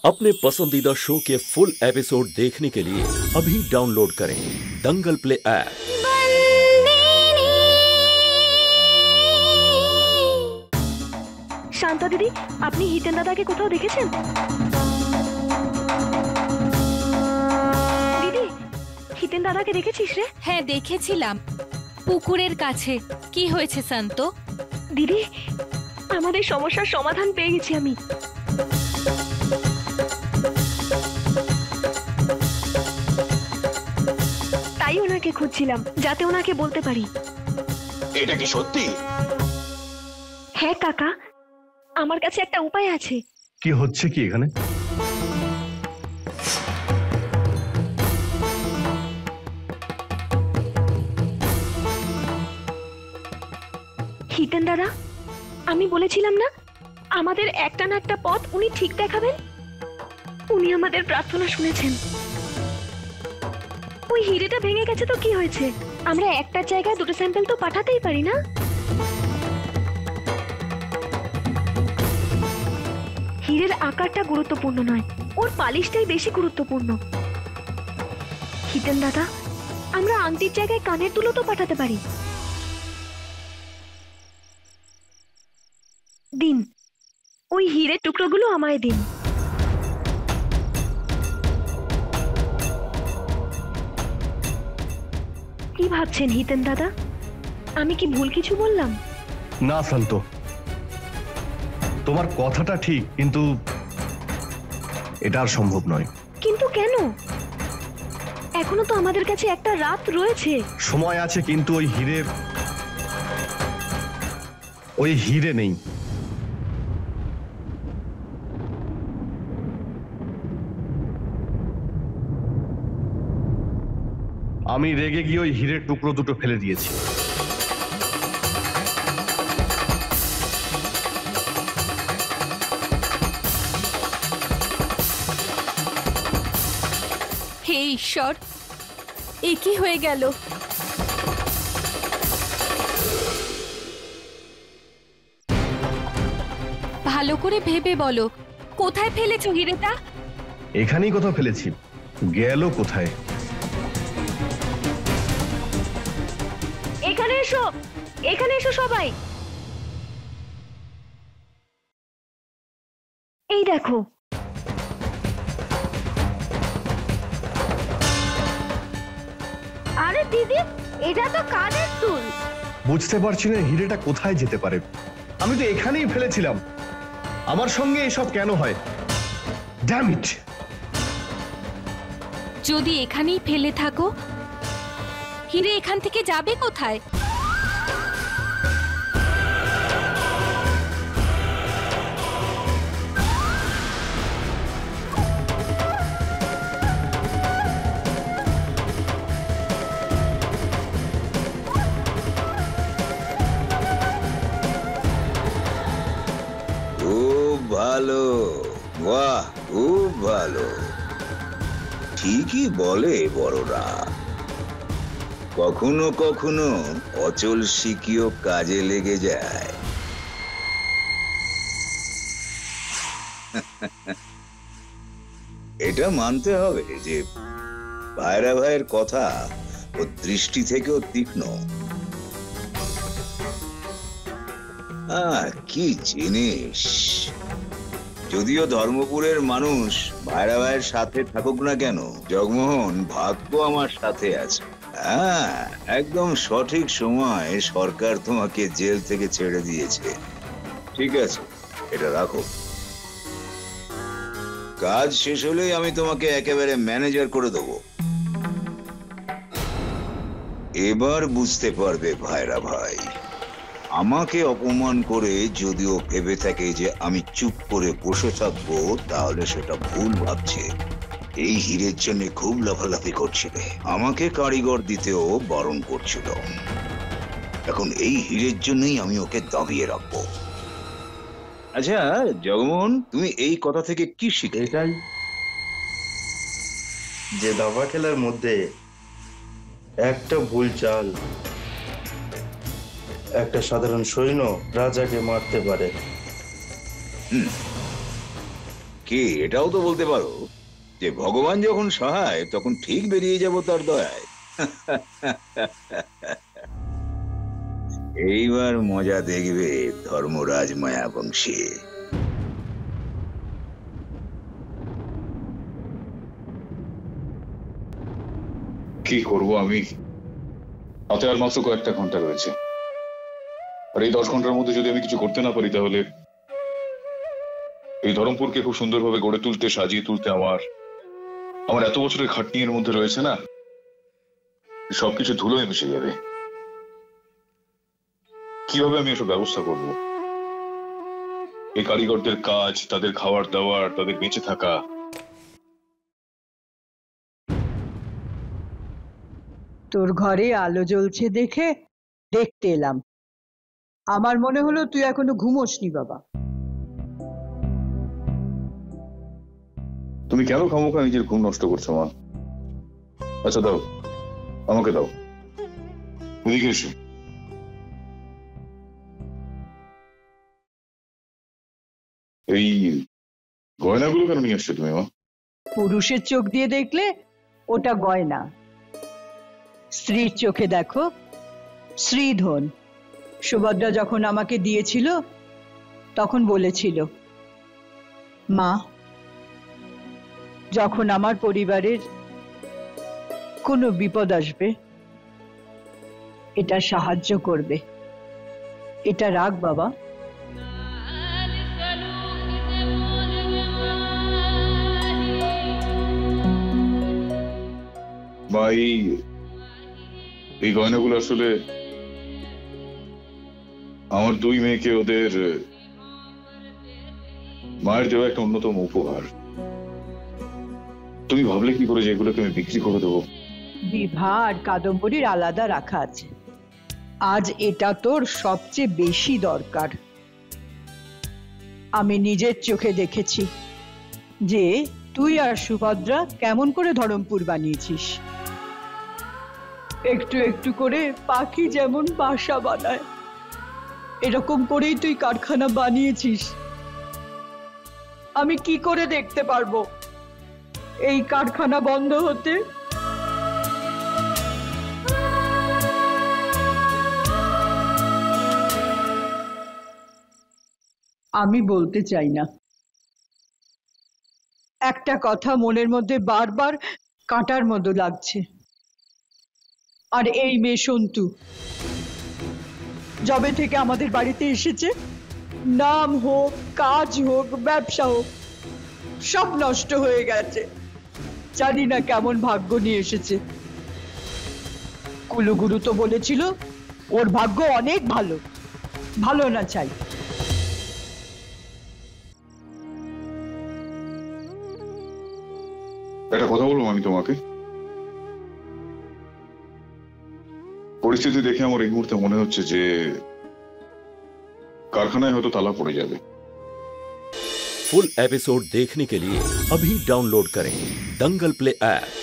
अपने पसंदीदा शो के फुल एपिसोड देखने के लिए अभी डाउनलोड करें दंगल प्ले ऐप। शांता दीदी, আপনি হিতেন দাদাকে কোথাও দেখেছেন? দিদি, হিতেন দাদাকে দেখেছিস রে? হ্যাঁ দেখেছিলাম, পুকুরের কাছে। কি হয়েছে শান্ত? দিদি, আমাদের সমস্যার সমাধান পেয়ে গেছি আমি। তাই ওনাকে খুঁজছিলাম, যাতে ওনাকে বলতে পারি। এটা কি সত্যি? হ্যাঁ কাকা, আমার কাছে একটা উপায় আছে। কি হচ্ছে কি এখানে? হিতেন দাদা, আমি বলেছিলাম না আমাদের একটা না একটা পথ উনি ঠিক দেখাবেন। উনি আমাদের প্রার্থনা শুনেছেন। ওই হিরেটা ভেঙে গেছে তো কি হয়েছে? আমরা একটা জায়গায় দুটো স্যাম্পল তো পাঠাতেই পারি না? হীরের আকারটা গুরুত্বপূর্ণ নয়, ওর পালিশটাই বেশি গুরুত্বপূর্ণ। হিতেন দাদা, আমরা আংটির জায়গায় কানের দুলও তো পাঠাতে পারি। দিন, ওই হীরের টুকরোগুলো আমায় দিন। কি ভাবছেন হিতেন দাদা? আমি কি ভুল কিছু বললাম? না শান্ত, তোমার কথাটা ঠিক, কিন্তু এটা আর সম্ভব নয়। কিন্তু কেন? এখনো তো আমাদের কাছে একটা রাত রয়েছে। সময় আছে, কিন্তু ওই হিরে নেই। আমি রেগে গিয়ে ওই হীরের টুকরো দুটো ফেলে দিয়েছি। হে ঈশ্বর, এ কি হয়ে গেল? ভালো করে ভেবে বলো, কোথায় ফেলেছো হিরেটা? এখানেই কোথাও ফেলেছি। গেল কোথায়? এখানে এসো, এখানে এসো সবাই। এই দেখো। আরে দিদি, এটা তো কানের দুল। বুঝতে পারছি না হিরেটা কোথায় যেতে পারে। আমি তো এখানেই ফেলেছিলাম। আমার সঙ্গে এসব কেন হয়? Damn it! যদি এখানেই ফেলে থাকো, হিরে এখান থেকে যাবে কোথায়? খুব ভালো, বাহ, খুব ভালো। ঠিকই বলে বড়রা, কখনো কখনো অচল শিখিও কাজে লেগে যায়। এটা মানতে হবে যে ভাইরা ভাইয়ের কথা ও দৃষ্টি থেকেও তীক্ষ্ণ। কি জিনিস! যদিও ধর্মপুরের মানুষ ভাইরা ভাইয়ের সাথে থাকুক না কেন, জগমোহন, ভাগ্য আমার সাথে আছে। হ্যাঁ, একদম সঠিক সময় সরকার তোমাকে জেল থেকে ছেড়ে দিয়েছে। ঠিক আছে, এটা রাখো। কাজ শেষ হলেই আমি তোমাকে একেবারে ম্যানেজার করে দেবো। এবার বুঝতে পারবে ভাইরা ভাই, আমাকে অপমান করে যদিও ভেবে থাকে যে আমি চুপ করে বসে থাকবো, তাহলে সেটা ভুল ভাবছে। এই হীরের জন্য খুব লাফালাফি করছিলে, আমাকে কারিগর দিতেও বারণ করছিল। এখন এই হীরের জন্যই আমি ওকে দাবিয়ে রাখবো। আচ্ছা জগমোহন, তুমি এই কথা থেকে কি শিখলে? এটাই যে দাবা খেলার মধ্যে একটা ভুল চাল একটা সাধারণ সৈন্য রাজাকে মারতে পারে। কি এটাও তো বলতে পারো যে ভগবান যখন সহায় তখন ঠিক বেরিয়ে যাব তার দয়ায়। এইবার মজা দেখবে ধর্মরাজ মায়াবংশী। কি করব আমি? হাতে আর মাত্র কয়েকটা ঘন্টা রয়েছে, আর এই 10 ঘন্টার মধ্যে যদি আমি কিছু করতে না পারি তাহলে এই ধরমপুরকে খুব সুন্দরভাবে গড়ে তুলতে, সাজিয়ে তুলতে আমার এত বছরের খাটনি এর মধ্যে রয়েছে না, সবকিছু ধুলোয় মিশে যাবে। কিভাবে আমি এসব ব্যবস্থা করব? এই কারিগরদের কাজ, তাদের খাবার দাবার, তাদের বেঁচে থাকা, তোর ঘরে আলো জ্বলছে দেখে দেখতে এলাম। আমার মনে হলো তুই এখনো ঘুমোসনি বাবা। তুমি কেন খামোখা নিজের ঘুম নষ্ট করছো মা? আচ্ছা দাও, আমাকে দাও, এদিকে এসো। এই গয়নাগুলো কেন নিয়ে আসছো তুমি মা? পুরুষের চোখ দিয়ে দেখলে ওটা গয়না, স্ত্রীর চোখে দেখো শ্রীধন। সুভদ্রা যখন আমাকে দিয়েছিল তখন বলেছিল, মা যখন আমার পরিবারের কোনো বিপদ আসবে এটা সাহায্য করবে। এটা রাখ বাবা। মা এই গয়নাগুলো আসলে আমার 2 মেয়েকে ওদের মায়ের দেওয়া একটা অন্যতম উপহার। তুমি ভাবলে কি করে যে এগুলোকে আমি বিক্রি করে দেবো? বিভা আর কাদম্বরীর আলাদা রাখা আছে। আজ এটা তোর সবচেয়ে বেশি দরকার। আমি নিজের চোখে দেখেছি যে তুই আর সুভদ্রা কেমন করে ধরমপুর বানিয়েছিস। একটু একটু করে পাখি যেমন বাসা বানায় এরকম করেই তুই কারখানা বানিয়েছিস। আমি কি করে দেখতে পারবো এই কারখানা বন্ধ হতে? আমি বলতে চাই না। একটা কথা মনের মধ্যে বারবার কাঁটার মতো লাগছে। আর এই মেয়ে সন্তু যবে থেকে আমাদের বাড়িতে এসেছে, নাম হোক, কাজ হোক, ব্যবসা হোক, সব নষ্ট হয়ে গেছে। জানি না কেমন ভাগ্য নিয়ে এসেছে। কুলুগুরু তো বলেছিল ওর ভাগ্য অনেক ভালো, ভালো না চাই। একটা কথা বলবো আমি তোমাকে? পরিস্থিতি দেখে আমার এই মুহূর্তে মনে হচ্ছে যে कारखानाয় হয়তো ताला पड़ जाए। फुल एपिसोड देखने के लिए अभी डाउनलोड करें दंगल प्ले ऐप।